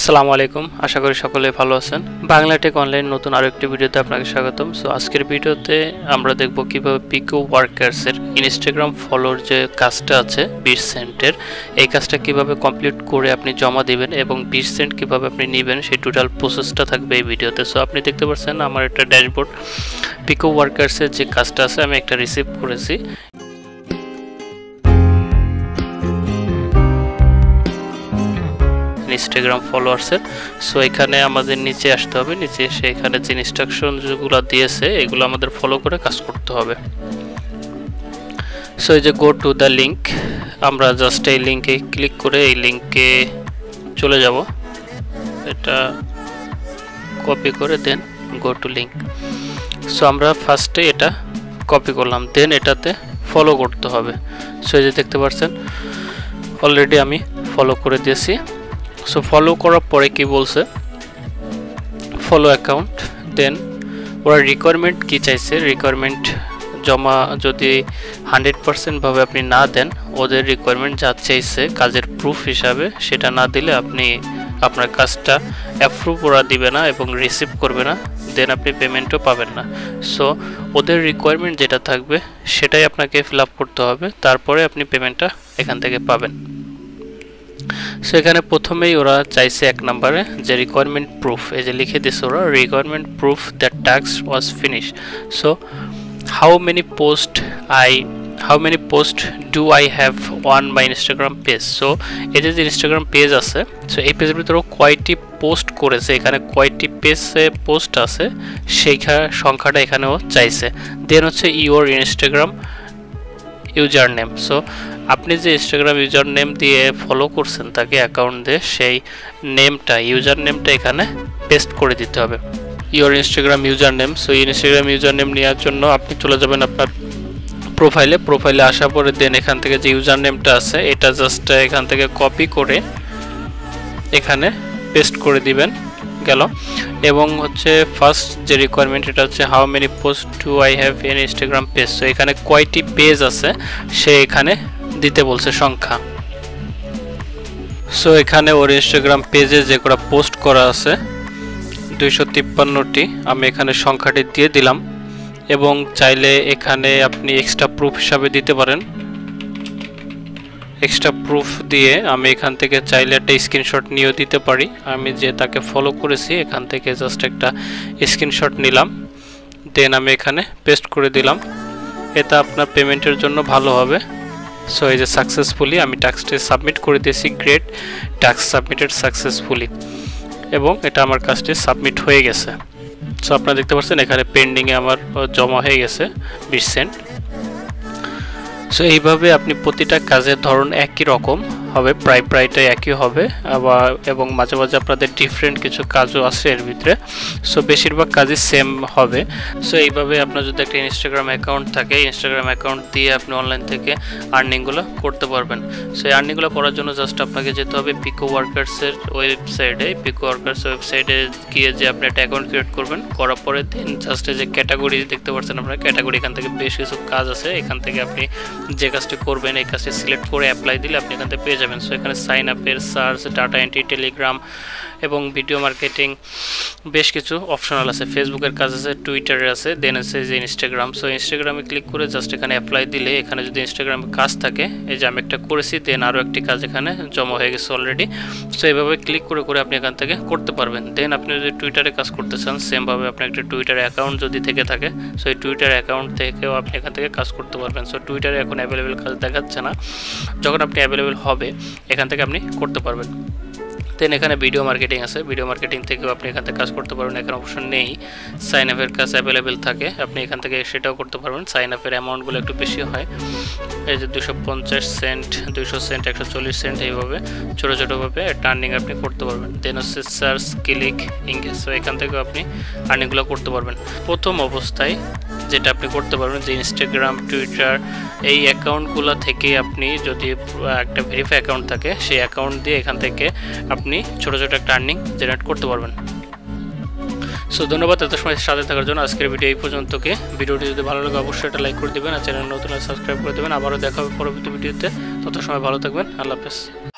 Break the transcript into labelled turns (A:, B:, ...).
A: আসসালামু আলাইকুম, আশা করি সকলে ভালো আছেন। বাংলাটেক অনলাইন নতুন আরো একটি ভিডিওতে আপনাকে স্বাগতম। সো আজকের ভিডিওতে আমরা দেখব কিভাবে পিকো ওয়ার্কার্সের ইনস্টাগ্রাম ফলোর যে কাজটা আছে 20 সেন্টের, এই কাজটা কিভাবে কমপ্লিট করে আপনি জমা দিবেন এবং 20 সেন্ট কিভাবে আপনি নেবেন সেই টোটাল প্রসেসটা থাকবে এই ভিডিওতে। সো আপনি দেখতে পাচ্ছেন আমার একটা ড্যাশবোর্ড, পিকো ওয়ার্কার্সের যে কাজটা আছে আমি একটা রিসিভ করেছি। ইনস্টাগ্রাম ফলোয়ার্সের। সো এখানে আমাদের নিচে আসতে হবে, নিচে এসে এখানে যে ইনস্ট্রাকশন যেগুলো দিয়েছে এগুলো আমাদের ফলো করে কাজ করতে হবে। সো এই যে গো টু দ্য লিঙ্ক, আমরা জাস্ট এই লিঙ্কে ক্লিক করে এই লিঙ্কে চলে যাব, এটা কপি করে দেন গো টু লিঙ্ক। সো আমরা ফার্স্টে এটা কপি করলাম, দেন এটাতে ফলো করতে হবে। সো এই যে দেখতে পাচ্ছেন অলরেডি আমি ফলো করে দিয়েছি। সো ফলো করার পরে কি বলছে, ফলো অ্যাকাউন্ট, দেন ওরা রিকোয়ারমেন্ট কি চাইছে, রিকোয়ারমেন্ট জমা যদি 100% ভাবে আপনি না দেন, ওদের রিকোয়ারমেন্ট যা চাইছে কাজের প্রুফ হিসাবে সেটা না দিলে আপনি আপনার কাজটা অ্যাপ্রুভ ওরা দিবে না এবং রিসিভ করবে না, দেন আপনি পেমেন্টও পাবেন না। সো ওদের রিকোয়ারমেন্ট যেটা থাকবে সেটাই আপনাকে ফিল আপ করতে হবে, তারপরে আপনি পেমেন্টটা এখান থেকে পাবেন। সো এখানে প্রথমেই ওরা চাইছে এক নম্বরে যে রিকোয়ারমেন্ট প্রুফ, এই যে লিখে দিয়েছে ওরা requirement proof that task was finish. So how many post do I have on my Instagram page. So এই যে ইনস্টাগ্রাম পেজ আছে, সো এই পেজের ভিতরে কয়টি পোস্ট করেছে, এখানে কয়টি পেজে পোস্ট আছে সেই সংখ্যাটা এখানেও চাইছে। দেন হচ্ছে your Instagram user name. So আপনি যে ইনস্টাগ্রাম ইউজার নেম দিয়ে ফলো করছেন তাকে অ্যাকাউন্ট দিয়ে, সেই নেমটা ইউজার নেমটা এখানে পেস্ট করে দিতে হবে, your Instagram user name. So Instagram user name নেওয়ার জন্য আপনি চলে যাবেন আপনার প্রোফাইলে আসার পরে দেন এখান থেকে যে ইউজার নেমটা আছে এটা জাস্ট এখান থেকে কপি করে এখানে পেস্ট করে দিবেন, গেল। এবং হচ্ছে ফার্স্ট যে রিকোয়ারমেন্ট এটা হচ্ছে how many post do I have in Instagram page. So এখানে কয়টি পেজ আছে সে এখানে দিতে বলছে সংখ্যা। সো এখানে ওর ইনস্টাগ্রাম পেজে যে কটা পোস্ট করা আছে 253টি, আমি এখানে সংখ্যাটি দিয়ে দিলাম। এবং চাইলে এখানে আপনি এক্সট্রা প্রুফ হিসাবে দিতে পারেন, এক্সট্রা প্রুফ দিয়ে আমি এখান থেকে চাইলে একটা স্ক্রিনশট নিয়েও দিতে পারি। আমি যে তাকে ফলো করেছি এখান থেকে জাস্ট একটা স্ক্রিনশট নিলাম, দেন আমি এখানে পেস্ট করে দিলাম, এটা আপনার পেমেন্টের জন্য ভালো হবে। সো এই যে সাকসেসফুলি আমি টাস্কটি সাবমিট করে দিয়েছি, গ্রেট টাস্ক সাবমিটেড সাকসেসফুলি, এবং এটা আমার কাজটি সাবমিট হয়ে গেছে। সো আপনারা দেখতে পাচ্ছেন এখানে পেন্ডিংয়ে আমার জমা হয়ে গেছে 20 সেন্ট। সো এইভাবে আপনি প্রতিটা কাজের ধরন একই রকম হবে, প্রায়টাই একই হবে, আবার এবং মাঝে মাঝে আপনাদের ডিফারেন্ট কিছু কাজও আছে এর ভিতরে। সো বেশিরভাগ কাজই সেম হবে। সো এইভাবে আপনার যদি একটা ইনস্টাগ্রাম অ্যাকাউন্ট থাকে, ইনস্টাগ্রাম অ্যাকাউন্ট দিয়ে আপনি অনলাইন থেকে আর্নিংগুলো করতে পারবেন। সো এই আর্নিংগুলো করার জন্য জাস্ট আপনাকে যেতে হবে পিকো ওয়ার্কার্সের ওয়েবসাইটে। পিকো ওয়ার্কার্স ওয়েবসাইটে গিয়ে যে আপনি একটা অ্যাকাউন্ট ক্রিয়েট করবেন, করার পরে দিন জাস্ট যে ক্যাটাগরি দেখতে পাচ্ছেন আপনার ক্যাটাগরি, এখান থেকে বেশ কিছু কাজ আছে, এখান থেকে আপনি যে কাজটি করবেন এই কাজটি সিলেক্ট করে অ্যাপ্লাই দিলে আপনি এখান থেকে পেয়ে যাবেন। সো এখানে সাইন আপের, সার্চ, ডাটা এন্ট্রি, টেলিগ্রাম এবং ভিডিও মার্কেটিং বেশ কিছু অপশনাল আছে, ফেসবুকের কাজ আছে, টুইটারে আছে, দেন আছে যে ইনস্টাগ্রাম। সো ইনস্টাগ্রামে ক্লিক করে জাস্ট এখানে অ্যাপ্লাই দিলে এখানে যদি ইনস্টাগ্রামে কাজ থাকে, এই যে আমি একটা করেছি, দেন আরও একটি কাজ এখানে জমা হয়ে গেছে অলরেডি। সো এইভাবে ক্লিক করে আপনি এখান থেকে করতে পারবেন। দেন আপনি যদি টুইটারে কাজ করতে চান, সেমভাবে আপনার একটা টুইটার অ্যাকাউন্ট যদি থেকে থাকে, সো এই টুইটার অ্যাকাউন্ট থেকেও আপনি এখান থেকে কাজ করতে পারবেন। সো টুইটারে এখন অ্যাভেলেবেল কাজ দেখাচ্ছে না, যখন আপনি অ্যাভেলেবেল হবে এখান থেকে আপনি করতে পারবেন। দেন এখানে ভিডিও মার্কেটিং আছে, ভিডিও মার্কেটিং থেকেও আপনি এখান থেকে কাজ করতে পারবেন। এখানে অপশন নেই, সাইন আপের কাজ অ্যাভেলেবেল থাকে, আপনি এখান থেকে সেটাও করতে পারবেন। সাইন আপের অ্যামাউন্টগুলো একটু বেশি হয়, এই যে 250 সেন্ট, 200 সেন্ট, 140 সেন্ট, এইভাবে ছোটোভাবে টার্নিং আপনি করতে পারবেন। দেন হচ্ছে সার্চ, ক্লিক, ইংগেজ। সো এখান থেকেও আপনি আর্নিংগুলো করতে পারবেন। প্রথম অবস্থায় যেটা আপনি করতে পারবেন যে ইনস্টাগ্রাম, টুইটার এই অ্যাকাউন্টগুলো থেকে আপনি যদি একটা ভেরিফাই অ্যাকাউন্ট থাকে সেই অ্যাকাউন্ট দিয়ে এখান থেকে আপনি ছোটো একটা আর্নিং জেনারেট করতে পারবেন। সো ধন্যবাদ এত সময় সাথে থাকার জন্য। আজকের ভিডিও এই পর্যন্তকে। ভিডিওটি যদি ভালো লাগে অবশ্যই একটা লাইক করে দেবেন, আর চ্যানেল নতুন সাবস্ক্রাইব করে দেবেন। আবারও দেখা হবে পরবর্তী ভিডিওতে, তত সময় ভালো থাকবেন, আল্লাহ হাফেজ।